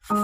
Hello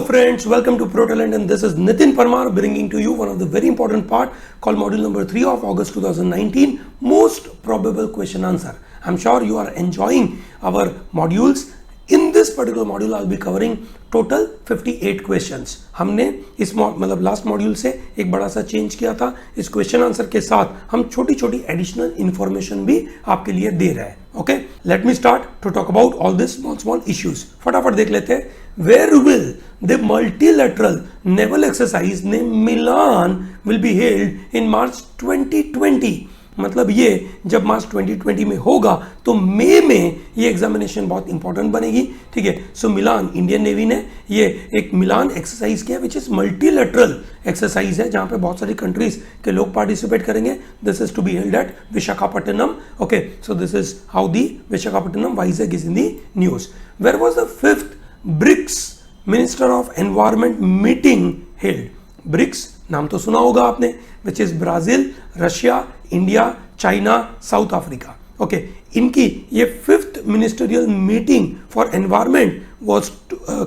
friends, welcome to ProTalent, and this is Nitin Parmar bringing to you one of the very important part called module number 3 of August 2019, most probable question answer. I'm sure you are enjoying our modules. In this particular module I'll be covering total 58 questions. हमने इस मतलब last module से एक बड़ा सा change किया था. इस क्वेश्चन आंसर के साथ हम छोटी छोटी एडिशनल इंफॉर्मेशन भी आपके लिए दे रहे हैं. Okay, let me start to talk about all this small issues. फटाफट देख लेते हैं. Where will the multilateral naval exercise named Milan will be held in March 2020? मतलब ये जब मार्च 2020 में होगा तो मई में ये एग्जामिनेशन बहुत इंपॉर्टेंट बनेगी. ठीक है, सो मिलान, इंडियन नेवी ने ये एक मिलान एक्सरसाइज किया विच इज मल्टीलेटरल एक्सरसाइज है जहां पे बहुत सारी कंट्रीज के लोग पार्टिसिपेट करेंगे. This is to be held at Visakhapatnam. Okay, so this is how the Visakhapatnam Vizag is in the news. Where was the fifth BRICS minister of environment meeting held? BRICS नाम तो सुना होगा आपने, which is Brazil, Russia, India, China, South Africa. Okay, इनकी ये fifth ministerial meeting for environment was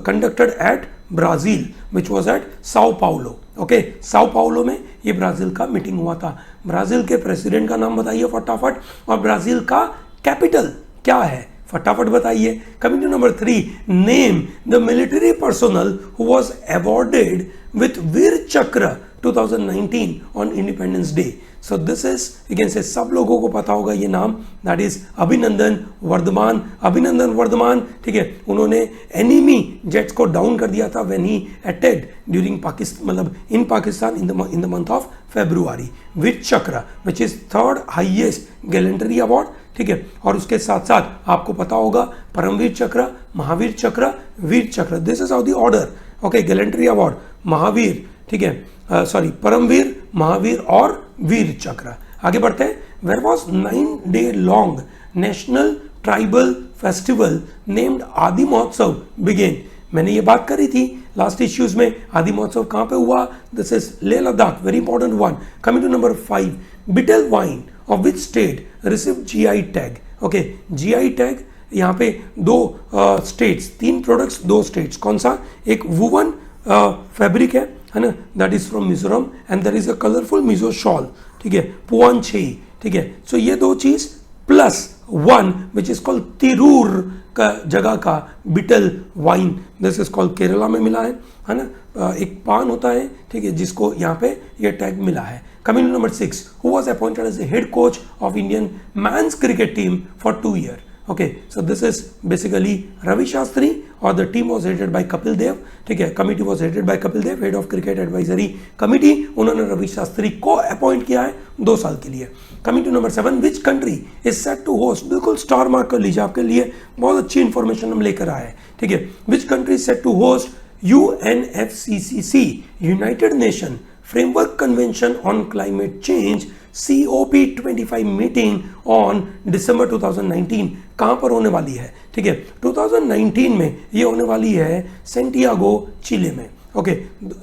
conducted at Brazil which was at Sao Paulo. Okay, Sao Paulo में ये Brazil का मीटिंग हुआ था. ब्राजील के प्रेसिडेंट का नाम बताइए फटाफट, और ब्राजील का कैपिटल क्या है फटाफट बताइए. Coming to number 3, name the military personnel who was awarded with Vir Chakra 2019 on Independence Day. So this is, you can say सब लोगों को पता होगा ये नाम, दैट इज अभिनंदन वर्धमान. अभिनंदन वर्धमान, ठीक है, उन्होंने एनिमी जेट्स को डाउन कर दिया था when he attacked during Pakistan, मतलब in Pakistan in the month of February. Vir Chakra which is third highest gallantry award. ठीक है, और उसके साथ साथ आपको पता होगा परमवीर चक्र, महावीर चक्र, वीर चक्र. This is how the order. Okay, gallantry award, Mahavir, ठीक है, सॉरी परमवीर, महावीर और वीर चक्र. आगे बढ़ते हैं. Where was 9-day long national tribal festival named Aadi Mahotsav begin? मैंने ये बात करी थी लास्ट इश्यूज में. आदि महोत्सव कहां पे हुआ? This is Leh Ladakh, very important one. Coming to number 5, betel vine of which state receive GI tag? Okay, GI tag यहाँ पे दो स्टेट्स, 3 प्रोडक्ट्स, 2 स्टेट्स. कौन सा? एक वुवन फैब्रिक है ना, that is from Mizoram, and there is a colourful Mizo shawl. ठीक है, पुआनछेई. ठीक है, सो ये 2 चीज plus 1 which is called Tirur का जगह का betel vine. This is called, Kerala में मिला है ना. एक पान होता है, ठीक है, जिसको यहाँ पे ये टैग मिला है. Coming to number 6, who was appointed as the head coach of Indian men's cricket team for 2 years? Okay, so this is basically Ravi Shastri, or the team was headed by Kapil Dev. ठीक है, committee was headed by Kapil Dev, head of cricket advisory committee. उन्होंने रवि शास्त्री को appoint किया है 2 साल के लिए. Coming to number 7, which country is set to host? बिल्कुल स्टार मार्क कर लीजिए, आपके लिए बहुत अच्छी इंफॉर्मेशन हम लेकर आए हैं. ठीक है, which country is set to host UNFCCC, United Nation Framework Convention on Climate Change COP25 meeting on December 2019? कहां पर होने वाली है? ठीक है, 2019 में ये होने वाली है सेंटियागो, चिले में. ओके,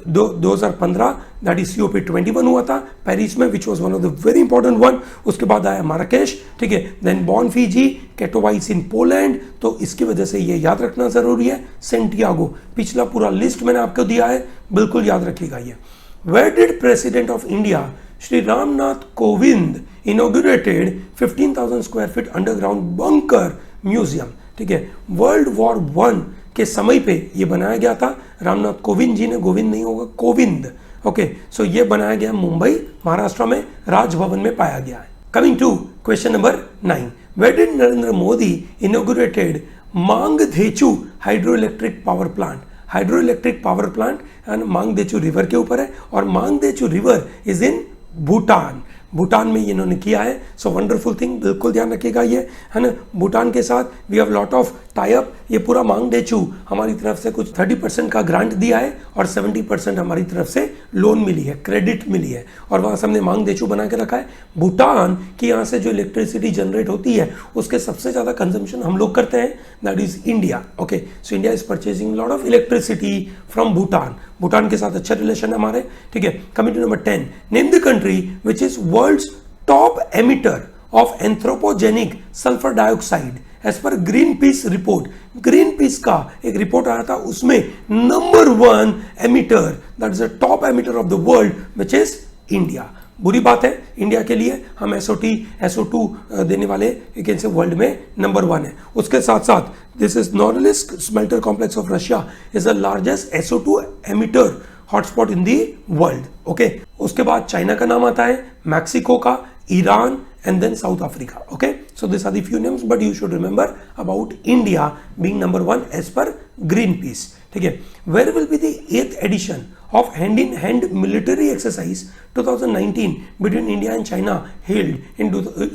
2015 दैट इज COP21 हुआ था पेरिस में, which was one of the very important one. उसके बाद आया माराकेश. ठीक है, then Bon Fiji, कैटोवाइस in Poland. तो इसकी वजह से ये याद रखना जरूरी है, सेंटियागो. पिछला पूरा लिस्ट मैंने आपको दिया है, बिल्कुल याद रखिएगा ये. Where did President of India Shri Ramnath Kovind inaugurated 15,000 square feet underground bunker museum? ठीक है, वर्ल्ड वॉर 1 के समय पे ये बनाया गया था. रामनाथ कोविंद जी ने, गोविंद नहीं होगा, कोविंद. ओके, सो ये बनाया गया मुंबई, महाराष्ट्र में, राजभवन में पाया गया है. Coming to question number 9, where did Narendra Modi inaugurated Mangdechhu hydro electric power plant? Hydro electric power plant Mangdechhu river के ऊपर है, और Mangdechhu river is in Bhutan. Bhutan में ये इन्होंने किया है, सो वंडरफुल थिंग, बिल्कुल ध्यान रखिएगा ये, है ना। भूटान के साथ we have lot of tie up. ये पूरा मांगदेचू हमारी तरफ से कुछ 30% का ग्रांट दिया है और 70% हमारी तरफ से लोन मिली है, क्रेडिट मिली है, और वहाँ से हमने मांगदेचू बना के रखा है। भूटान की यहाँ से जो इलेक्ट्रिसिटी जनरेट होती है उसके सबसे ज़्यादा कंजम्पशन हम लोग करते हैं, that is India. Okay, so India is purchasing lot of electricity from Bhutan. Bhutan के साथ अच्छे रिलेशन है हमारे, ठीक है। Coming to number 10, name the country which is world's top emitter of anthropogenic sulphur dioxide as per Greenpeace report. Greenpeace का एक report आया था, उसमें number 1 emitter, that is the top emitter of the world which is India. बुरी बात है India के लिए, हम SO2 देने वाले एक ऐसे वर्ल्ड में नंबर 1 है। उसके साथ साथ this is Norilsk smelter complex of Russia is the largest SO2 emitter hotspot in the world. Okay, उसके बाद चाइना का नाम आता है, मैक्सिको का, Iran, and then South Africa. Okay, so these are the few names, but you should remember about India being number 1 as per Greenpeace. ठीक है, where will be the 8th edition of hand-in-hand military exercise 2019 between India and China held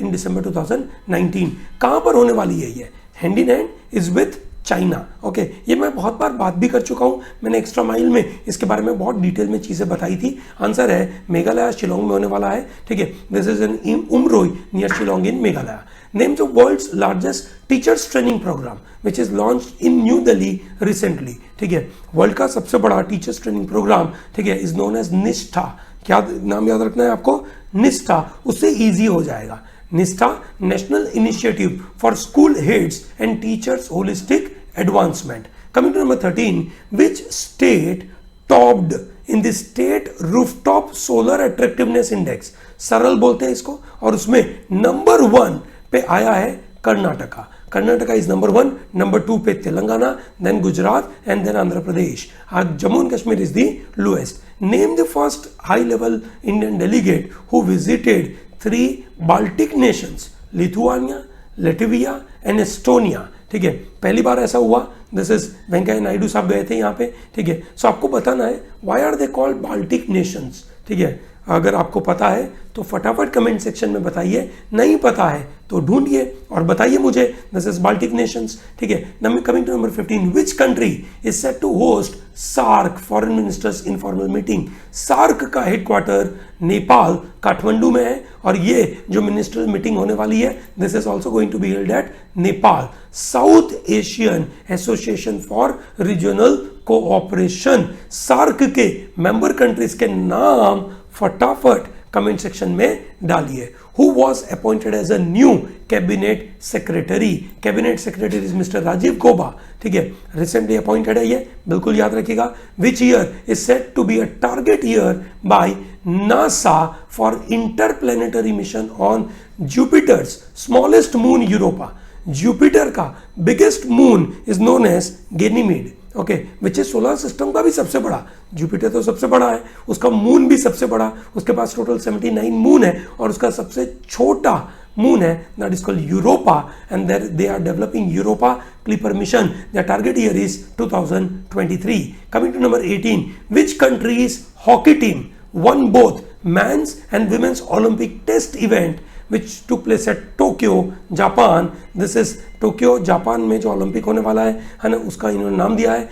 in December 2019? कहाँ पर होने वाली है ये? Hand in hand is with China. Okay, ये मैं बहुत बार बात भी कर चुका हूँ, मैंने एक्स्ट्रा माइल में इसके बारे में बहुत डिटेल में चीज़ें बताई थी। आंसर है मेघालय, शिलोंग में होने वाला है, ठीक है। This is in Umroi near Shillong in Meghalaya. Name the world's largest teachers training programme which is launched in New Delhi recently. ठीक है, वर्ल्ड का सबसे बड़ा टीचर्स ट्रेनिंग प्रोग्राम, ठीक है, इज नोन एज निष्ठा। क्या नाम याद रखना है आपको? निष्ठा, उससे ईजी हो जाएगा। Nishtha, national initiative for school heads and teachers holistic advancement. Coming to number 13, which state topped in the state rooftop solar attractiveness index? सरल बोलते हैं इसको, और उसमें नंबर 1 पे आया है Karnataka. Karnataka is number 1, number 2 पे Telangana, then Gujarat and then Andhra Pradesh. आज Jammu and Kashmir is the lowest. Name the first high level Indian delegate who visited 3 Baltic nations, Lithuania, Latvia and Estonia. ठीक है, पहली बार ऐसा हुआ, दिस इज वेंकैया नायडू साहब गए थे यहाँ पे। ठीक है, सो आपको बताना है why are they called Baltic nations. ठीक है, अगर आपको पता है तो फटाफट कमेंट सेक्शन में बताइए, नहीं पता है तो ढूंढिए और बताइए मुझे। This is Baltic nations. ठीक है, coming to number 15, which country is set to host SAARC foreign ministers informal meeting? SAARC का हेडक्वार्टर नेपाल काठमांडू में है, और ये जो मिनिस्ट्रियल मीटिंग होने वाली है, this is also going to be held at Nepal. South Asian Association for Regional Cooperation, SAARC के मेंबर कंट्रीज के नाम फटाफट कमेंट सेक्शन में डालिए। Who was appointed as a new cabinet secretary? Cabinet secretary is Mr. Rajiv Gauba. ठीक है, recently appointed है ये, बिल्कुल याद रखिएगा। Which year is said to be a target year by NASA for interplanetary mission on Jupiter's smallest moon Europa? Jupiter का biggest moon is known as Ganymede. Okay, which is solar system का भी सबसे बड़ा। Jupiter तो सबसे बड़ा है, उसका मून भी सबसे बड़ा, उसके पास टोटल 79 मून है, और उसका सबसे छोटा मून है, that is called Europa, and they are developing Europa Clipper mission. Their target year is 2023। Coming to number 18, which countries hockey team won both men's and women's Olympic test event which took place at Tokyo, Japan? This is Tokyo, Japan में जो Olympic होने वाला है ना, उसका इन्होंने नाम दिया है,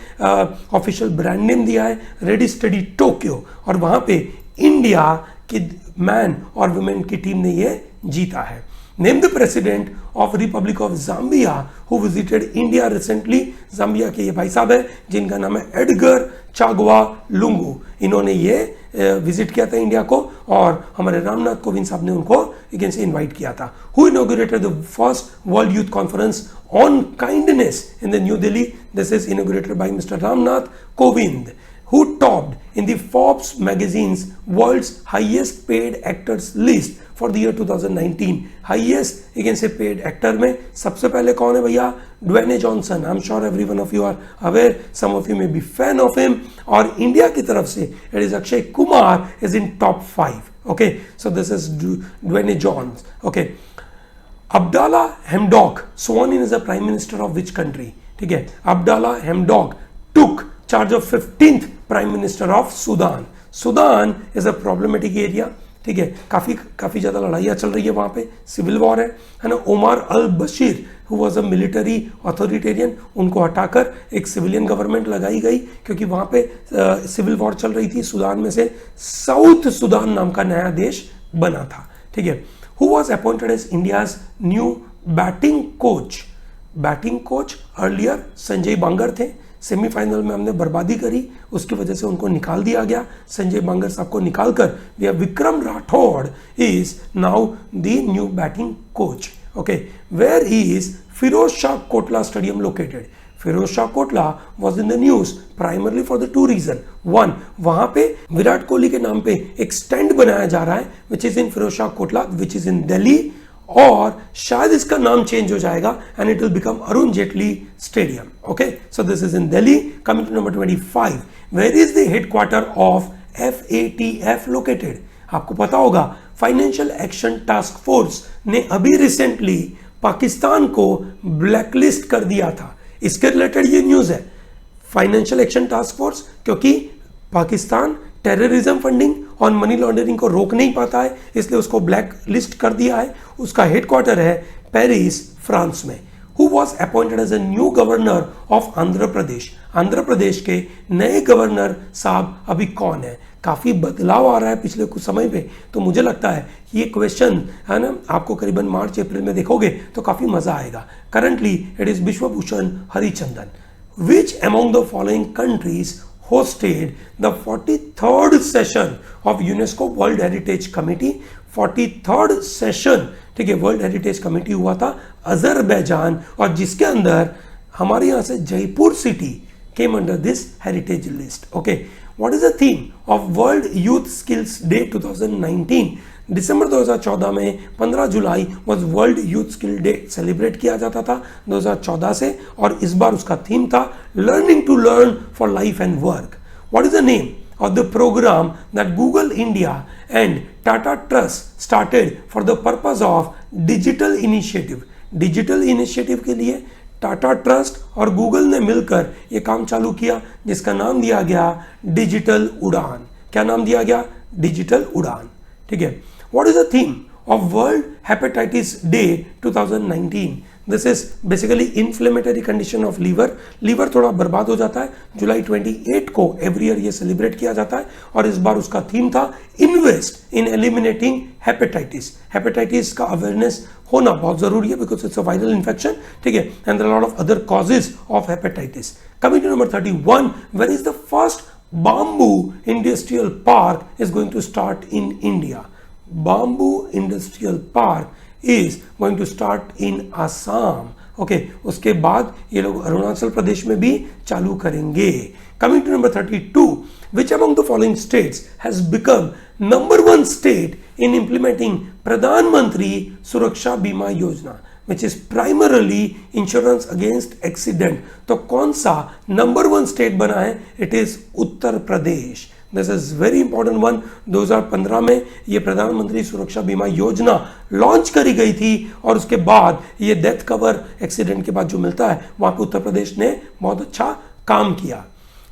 ऑफिशियल ब्रांड नेम दिया है रेडी स्टडी टोक्यो, और वहाँ पे इंडिया की मैन और वुमेन की टीम ने ये जीता है। Name the president of Republic of Zambia who visited India recently? Zambia के ये भाई साहब है जिनका नाम है एडगर चागवा लुंगू। इन्होंने ये विजिट किया था इंडिया को, और हमारे रामनाथ कोविंद साहब ने उनको again से इनवाइट किया था। Who inaugurated the first world youth conference on kindness in the new Delhi? This is inaugurated bye mister Ramnath Kovind. Who topped in the Forbes magazine's world's highest paid actors list for the year 2019? Highest again से paid actor में सबसे पहले कौन है भैया? ड्वेने Johnson. I'm sure every one of you are aware, some of you may be fan of him. और India की तरफ से it is Akshay Kumar is in top 5. Okay, so this is Dwayne Johnson. Okay, Abdallah Hamdok sworn in as a prime minister of which country? ठीक है, Abdallah Hamdok took charge of 15th Prime Minister of Sudan. Sudan is a problematic area. ठीक है, काफ़ी ज़्यादा लड़ाइयाँ चल रही है वहाँ पे, सिविल वॉर है ना। Omar al Bashir who was a military authoritarian, उनको हटाकर एक सिविलियन गवर्नमेंट लगाई गई क्योंकि वहाँ पे सिविल वॉर चल रही थी। सूडान में से साउथ सूडान नाम का नया देश बना था, ठीक है। Who was appointed as India's new batting coach earlier Sanjay Bangar थे। सेमीफाइनल में हमने बर्बादी करी, उसकी वजह से उनको निकाल दिया गया। संजय बांगर साहब को निकालकर we have Vikram Rathore is now the new batting coach. Okay, where is Feroz Shah Kotla stadium located? Feroz Shah Kotla was in the news primarily for the two reason. One, वहां पे विराट कोहली के नाम पे एक स्टैंड बनाया जा रहा है which is in Feroz Shah Kotla, which is in Delhi, और शायद इसका नाम चेंज हो जाएगा and it will become Arun Jaitley stadium. Okay, so this is in Delhi. Coming to number 25, where is the headquarter of FATF located? आपको पता होगा फाइनेंशियल एक्शन टास्क फोर्स ने अभी रिसेंटली पाकिस्तान को ब्लैकलिस्ट कर दिया था। इसके रिलेटेड ये न्यूज है, फाइनेंशियल एक्शन टास्क फोर्स, क्योंकि पाकिस्तान टेररिज्म फंडिंग और मनी लॉन्ड्रिंग को रोक नहीं पाता है, इसलिए उसको ब्लैक लिस्ट कर दिया है। उसका हेडक्वार्टर है पेरिस, फ्रांस में। Who was appointed as a new governor of Andhra Pradesh? Andhra Pradesh के नए गवर्नर साहब अभी कौन है? काफ़ी बदलाव आ रहा है पिछले कुछ समय पे, तो मुझे लगता है ये क्वेश्चन है ना, आपको करीबन मार्च अप्रैल में देखोगे तो काफ़ी मज़ा आएगा। Currently it is Vishwabhushan Harichandan. Which among the following countries hosted the 43rd session of UNESCO World Heritage Committee? 43rd session, ठीक है, वर्ल्ड हेरिटेज कमेटी हुआ था अजरबैजान, और जिसके अंदर हमारे यहाँ से Jaipur city came under this heritage list. Okay, what is the theme of World Youth Skills Day 2019? दिसंबर 2014 में 15 July was world youth skill day celebrate किया जाता था 2014 से, और इस बार उसका थीम था learning to learn for life and work. What is the name of the programme that Google India and Tata trust started for the purpose of digital initiative? Digital initiative के लिए टाटा ट्रस्ट और गूगल ने मिलकर यह काम चालू किया, जिसका नाम दिया गया डिजिटल उड़ान। क्या नाम दिया गया? डिजिटल उड़ान, ठीक है। What is the theme of World Hepatitis Day 2019? This is basically inflammatory condition of liver. Liver थोड़ा बर्बाद हो जाता है। जुलाई 28 को एवरी ईयर ये सेलिब्रेट किया जाता है, और इस बार उसका थीम था invest in eliminating hepatitis. Hepatitis का अवेयरनेस होना बहुत जरूरी है because it's a viral infection, ठीक है, and there are lot of other causes of hepatitis. Coming to number 31, where is the first bamboo industrial park is going to start in India? Bamboo industrial park is going to start in Assam. Okay, उसके बाद ये लोग अरुणाचल प्रदेश में भी चालू करेंगे। Coming to number 32, which among the following states has become number 1 state in implementing प्रधानमंत्री सुरक्षा बीमा योजना, which is primarily insurance against accident? तो कौन सा नंबर 1 स्टेट बना है? It is Uttar Pradesh. This is very important one. 2015 में ये प्रधानमंत्री सुरक्षा बीमा योजना लॉन्च करी गई थी, और उसके बाद ये डेथ कवर एक्सीडेंट के बाद जो मिलता है, वहां पे उत्तर प्रदेश ने बहुत अच्छा काम किया।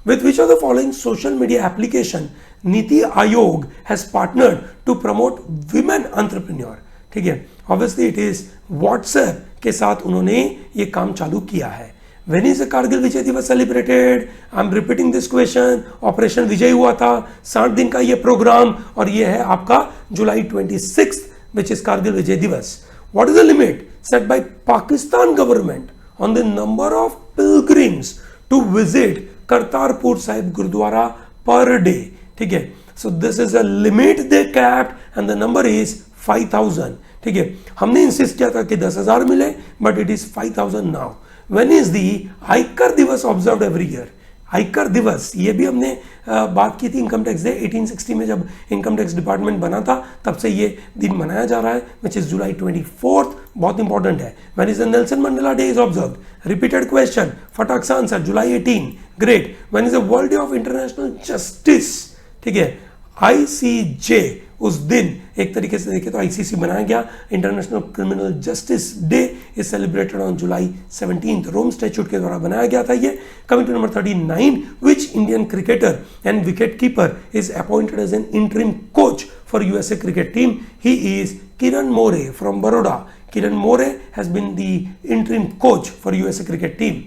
With which of the following social media application NITI Aayog has partnered to promote women entrepreneur? ठीक है, ऑब्वियसली इट इज व्हाट्सएप के साथ उन्होंने ये काम चालू किया है। When is the Kargil Vijay Diwas celebrated? I am repeating this question. Operation Vijay हुआ था, 60 दिन का ये प्रोग्राम, और ये है आपका जुलाई 26 which is Kargil Vijay Diwas. What is the limit set by Pakistan government on the number of pilgrims to visit Kartarpur Sahib gurdwara per day? ठीक है, so this is a limit they capped and the number is 5000। ठीक है, हमने इंसिस्ट किया था कि 10,000 मिले, but it is 5000 now. When is the आयकर दिवस ऑब्जर्व एवरी ईयर? आयकर दिवस ये भी हमने बात की थी इनकम टैक्स डे 1860 में, जब इनकम टैक्स डिपार्टमेंट बना था तब से ये दिन मनाया जा रहा है, विच इज जुलाई 24। बहुत इंपॉर्टेंट है। When is the Nelson Mandela day is observe? Repeated question, फटाक से answer, July 18। Great. When is the world day of international justice? ठीक है, ICJ उस दिन एक तरीके से देखें तो आईसीसी बनाया गया। International Criminal Justice Day is celebrated on July 17। Rome statute के द्वारा बनाया गया था ये। Coming to number 39, which Indian cricketer and wicket keeper is appointed as an interim coach for USA cricket team. He is Kiran More from Baroda. Kiran More has been the interim coach for USA cricket team.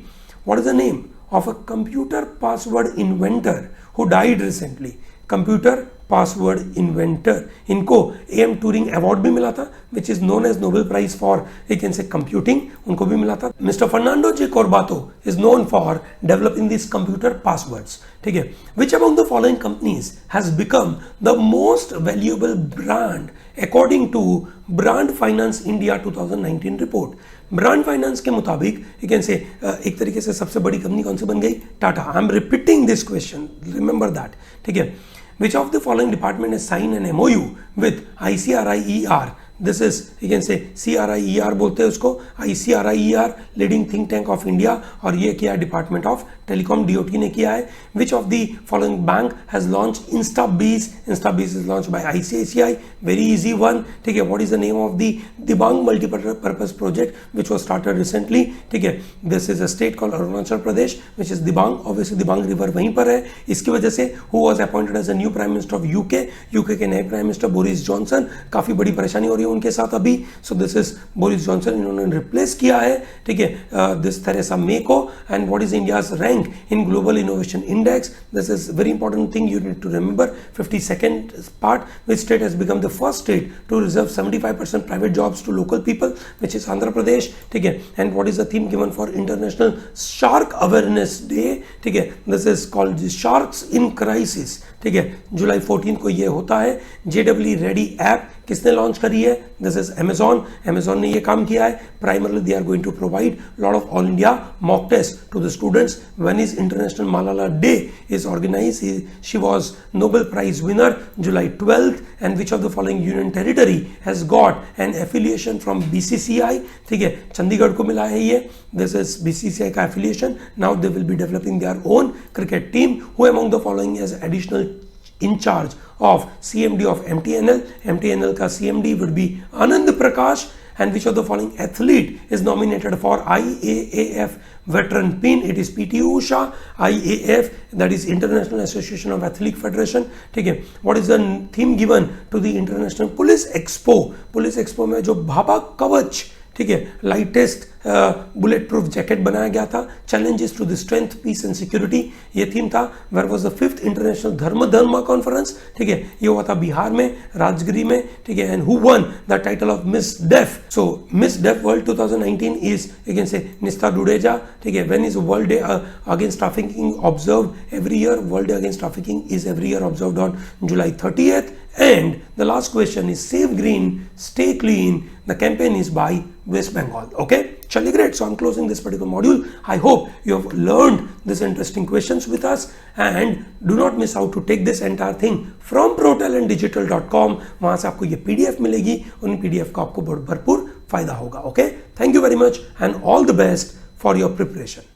What is the name of a computer password inventor who died recently? Computer password inventor. इनको AM Turing Award भी मिला था, which is known as Nobel Prize for, you can say, computing. उनको भी मिला था. Mr. Fernando J. Corbato is known for developing these computer passwords. ठीक है. Which among the following companies has become the most valuable brand according to Brand Finance India 2019 report? Brand finance के मुताबिक you can से एक तरीके से सबसे बड़ी कंपनी कौन सी बन गई? टाटा. आई am repeating this question, remember that. ठीक है. Which of the following department has signed an MOU with ICRIER? This is, you can say, CRIER बोलते हैं उसको, ICRIER leading think tank of India, और ये किया डिपार्टमेंट ऑफ टेलीकॉम DOT ने किया है. Which of the following bank has launched InstaBees? InstaBees is launched by ICICI. Very easy one. ठीक है. What is the name of the Dibang multi-purpose project which was started recently? ठीक है. This is a state called Arunachal Pradesh, which is Dibang. Obviously Dibang river वहीं पर है. इसकी वजह से who was appointed as a new prime minister of UK? UK के नए प्राइम मिनिस्टर बोरिस जॉनसन. काफी बड़ी परेशानी हो रही है उनके साथ अभी. सो दिस इज बोरिस जॉनसन, इन्होंने रिप्लेस किया है. ठीक है. दिस थेरेसा मे को. And what is India's rank in global innovation index? This is very important thing you need to remember. 52nd part, which state has become the first state to reserve 75% private jobs to local people, which is Andhra Pradesh. ठीक है. And what is the theme given for International Shark Awareness Day? ठीक है. This is called the Sharks in Crisis. ठीक है. जुलाई 14 को ये होता है. JEE Ready ऐप किसने लॉन्च करी है? This is Amazon. Amazon ने ये काम किया है. Primarily they are going to provide lot of all India mock tests to the students. When is International Malala Day is organized? She was Nobel Prize winner July 12th. And which of the following union territory has got an affiliation from BCCI? ठीक है. चंडीगढ़ को मिला है ये. This is BCCI का affiliation. Now they will be developing their own cricket team. Who among the following is additional in charge of CMD of MTNL? MTNL का CMD would be Anand Prakash. And which of the following athlete is nominated for IAAF veteran pin? It is PT Usha. IAAF, that is International Association of Athletic Federation. ठीक है. What is the theme given to the International Police Expo? Police Expo में जो भाभा कवच, ठीक है, lightest bullet proof jacket बनाया गया था. Challenges to the strength, peace and security, ये थीम था. Where was the 5th international Dharma conference? ठीक है. ये हुआ था बिहार में, राजगिरी में. ठीक है. And who won the title of Miss Deaf? So Miss Deaf World 2019 is, you can say, Nishtha Dudeja. ठीक है. When is World Day against trafficking observed every year? World Day against trafficking is every year observed on July 30th. And the last question is Save Green, Stay Clean. The campaign is by West Bengal. Okay, chali great. So I'm closing this particular module. I hope you have learned these interesting questions with us, and do not miss out to take this entire thing from ProTalentDigital.com. वहाँ से आपको ये PDF मिलेगी. उन PDF का आपको भरपूर फायदा होगा. Okay, thank you very much and all the best for your preparation.